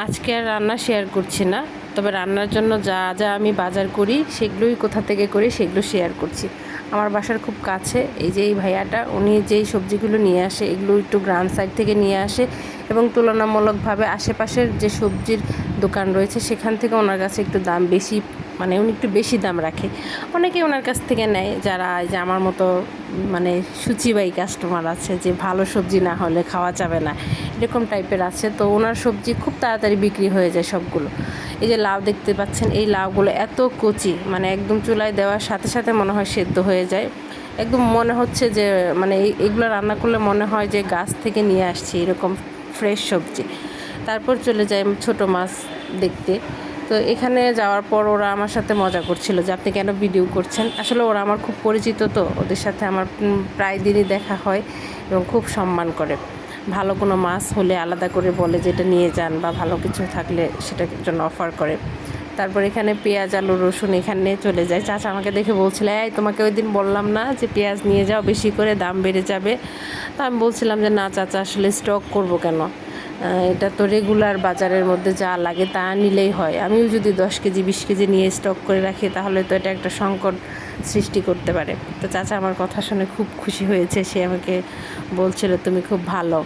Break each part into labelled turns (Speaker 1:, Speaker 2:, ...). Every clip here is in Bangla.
Speaker 1: আজকে আর রান্না শেয়ার করছি না, তবে রান্নার জন্য যা যা আমি বাজার করি সেগুলোই কোথা থেকে করি সেগুলো শেয়ার করছি। আমার বাসার খুব কাছে এই যে এই ভাইয়াটা, উনি যেই সবজিগুলো নিয়ে আসে এগুলো একটু গ্রাম সাইড থেকে নিয়ে আসে এবং তুলনামূলকভাবে আশেপাশের যে সবজির দোকান রয়েছে সেখান থেকে ওনার কাছে একটু দাম বেশি, মানে উনি একটু বেশি দাম রাখে। অনেকে ওনার কাছ থেকে নেয় যারা এই যে আমার মতো মানে সূচিবাহী কাস্টমার আছে, যে ভালো সবজি না হলে খাওয়া যাবে না এরকম টাইপের আছে। তো ওনার সবজি খুব তাড়াতাড়ি বিক্রি হয়ে যায় সবগুলো। এই যে লাউ দেখতে পাচ্ছেন, এই লাউগুলো এত কচি, মানে একদম চুলায় দেওয়ার সাথে সাথে মনে হয় সেদ্ধ হয়ে যায়। একদম মনে হচ্ছে যে মানে এইগুলো রান্না করলে মনে হয় যে গাছ থেকে নিয়ে আসছি এরকম ফ্রেশ সবজি। তারপর চলে যায় ছোট মাছ দেখতে। তো এখানে যাওয়ার পর ওরা আমার সাথে মজা করছিল যে আপনি কেন ভিডিও করছেন। আসলে ওরা আমার খুব পরিচিত, তো ওদের সাথে আমার প্রায় দিনই দেখা হয় এবং খুব সম্মান করে। ভালো কোনো মাছ হলে আলাদা করে বলে যে এটা নিয়ে যান, বা ভালো কিছু থাকলে সেটার জন্য অফার করে। তারপর এখানে পেঁয়াজ আলু রসুন এখানে চলে যায়। চাচা আমাকে দেখে বলছিল, এই তোমাকে ওই দিন বললাম না যে পেঁয়াজ নিয়ে যাও, বেশি করে দাম বেড়ে যাবে। তো আমি বলছিলাম যে না চাচা, আসলে স্টক করব কেন, এটা তো রেগুলার বাজারের মধ্যে যা লাগে তা নিলেই হয়। আমিও যদি 10 কেজি 20 কেজি নিয়ে স্টক করে রাখি তাহলে তো এটা একটা সংকট সৃষ্টি করতে পারে। তো চাচা আমার কথা শুনে খুব খুশি হয়েছে, সে আমাকে বলছিল তুমি খুব ভালো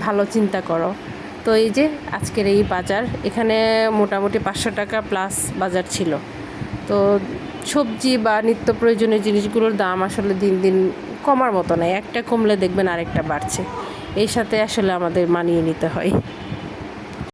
Speaker 1: ভালো চিন্তা করো। তো এই যে আজকের এই বাজার, এখানে মোটামুটি 500 টাকা প্লাস বাজার ছিল। তো সবজি বা নিত্য প্রয়োজনীয় জিনিসগুলোর দাম আসলে দিন দিন কমার মতো নয়, একটা কমলে দেখবেন আরেকটা বাড়ছে। এর সাথে আসলে আমাদের মানিয়ে নিতে হয়।